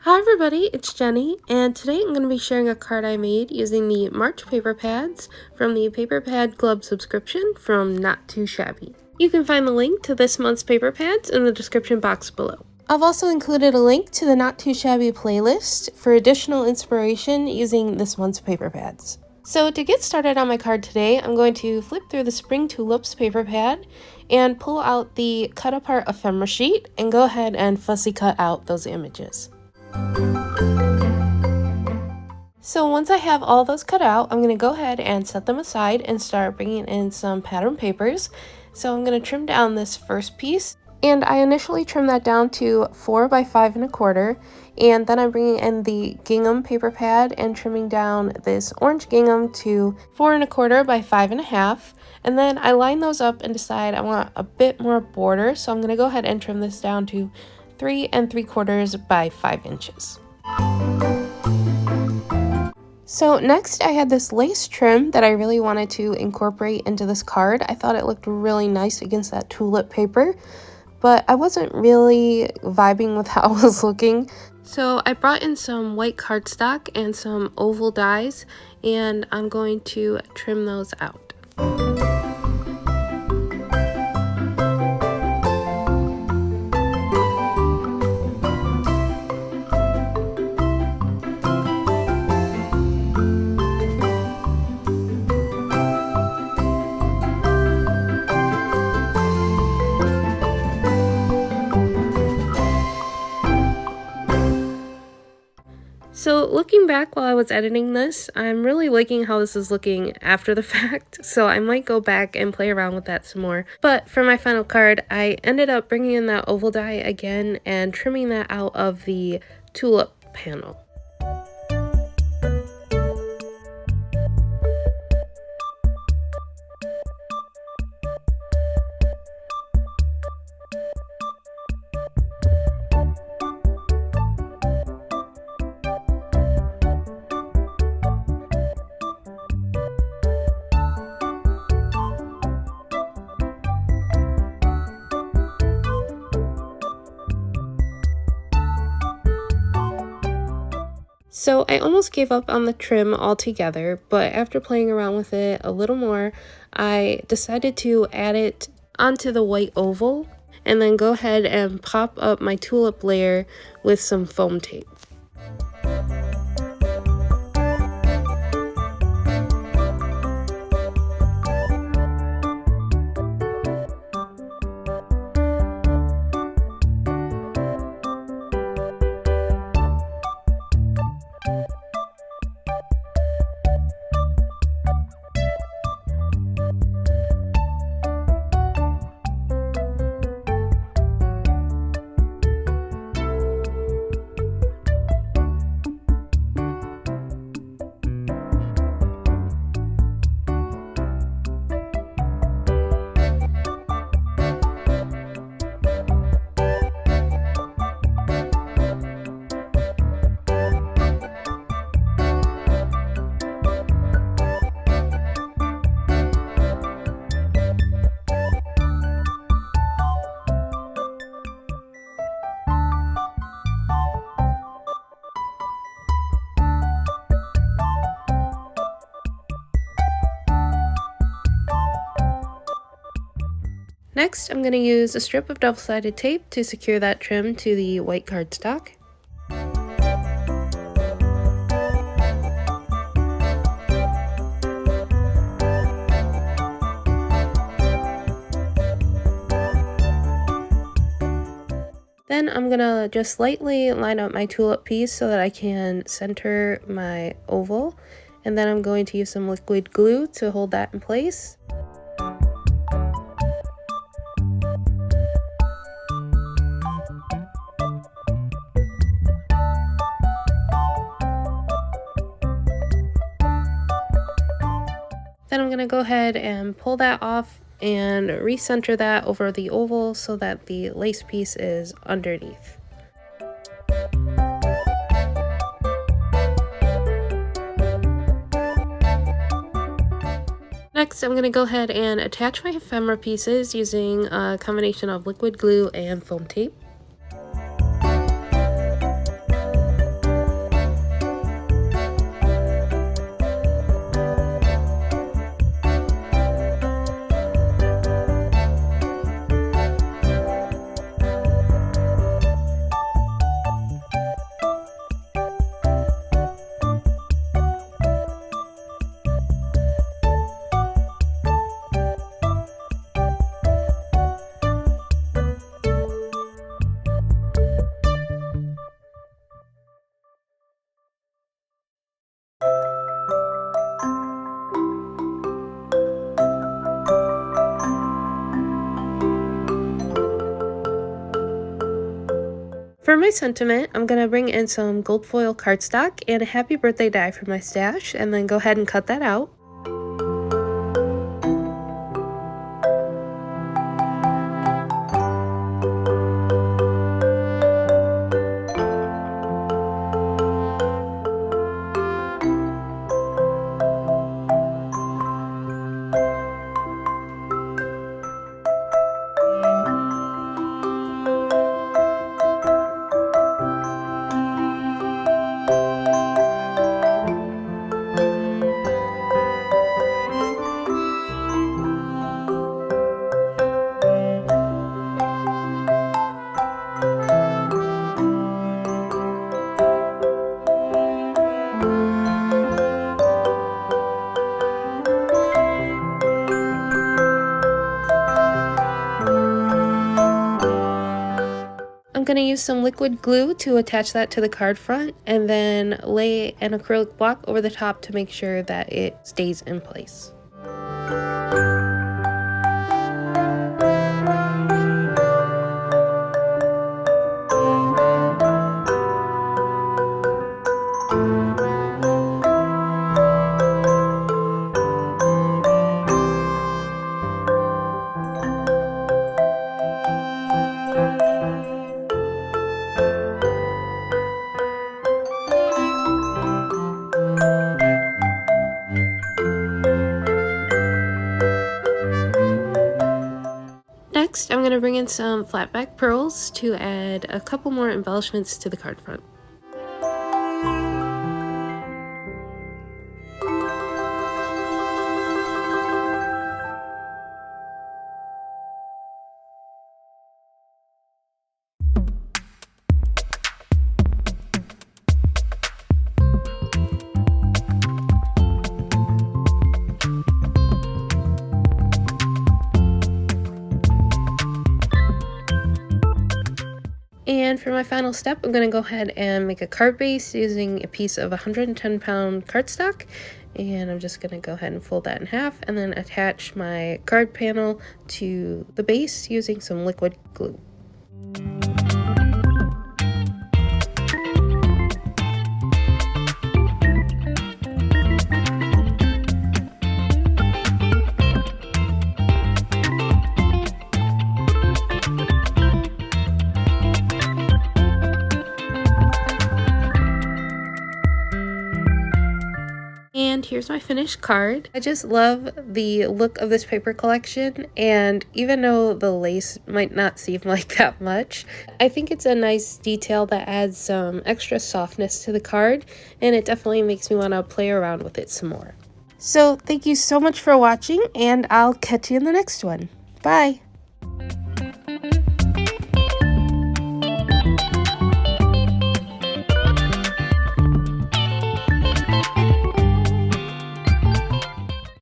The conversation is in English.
Hi everybody, it's Jenny, and today I'm going to be sharing a card I made using the March paper pads from the Paper Pad Club subscription from Not Too Shabby. You can find the link to this month's paper pads in the description box below. I've also included a link to the Not Too Shabby playlist for additional inspiration using this month's paper pads. So to get started on my card today, I'm going to flip through the Spring Tulips paper pad and pull out the cut apart ephemera sheet and go ahead and fussy cut out those images. So once I have all those cut out, I'm going to go ahead and set them aside and start bringing in some pattern papers. So I'm going to trim down this first piece, and I initially trimmed that down to 4 by 5 1/4, and then I'm bringing in the gingham paper pad and trimming down this orange gingham to 4 1/4 by 5 1/2, and then I line those up and decide I want a bit more border, so I'm going to go ahead and trim this down to 3 3/4 by 5 inches. So next I had this lace trim that I really wanted to incorporate into this card. I thought it looked really nice against that tulip paper, but I wasn't really vibing with how it was looking. So I brought in some white cardstock and some oval dies, and I'm going to trim those out. So looking back while I was editing this, I'm really liking how this is looking after the fact, so I might go back and play around with that some more. But for my final card, I ended up bringing in that oval die again and trimming that out of the tulip panel. So I almost gave up on the trim altogether, but after playing around with it a little more, I decided to add it onto the white oval and then go ahead and pop up my tulip layer with some foam tape. Next, I'm going to use a strip of double-sided tape to secure that trim to the white cardstock. Then I'm going to just lightly line up my tulip piece so that I can center my oval, and then I'm going to use some liquid glue to hold that in place. Then I'm going to go ahead and pull that off and recenter that over the oval so that the lace piece is underneath. Next, I'm going to go ahead and attach my ephemera pieces using a combination of liquid glue and foam tape. For my sentiment, I'm going to bring in some gold foil cardstock and a happy birthday die for my stash, and then go ahead and cut that out. I'm going to use some liquid glue to attach that to the card front, and then lay an acrylic block over the top to make sure that it stays in place. Next, I'm going to bring in some flat back pearls to add a couple more embellishments to the card front. And for my final step, I'm going to go ahead and make a card base using a piece of 110-pound cardstock. And I'm just going to go ahead and fold that in half and then attach my card panel to the base using some liquid glue. And here's my finished card. I just love the look of this paper collection, and even though the lace might not seem like that much, I think it's a nice detail that adds some extra softness to the card, and it definitely makes me want to play around with it some more. So thank you so much for watching, and I'll catch you in the next one. Bye!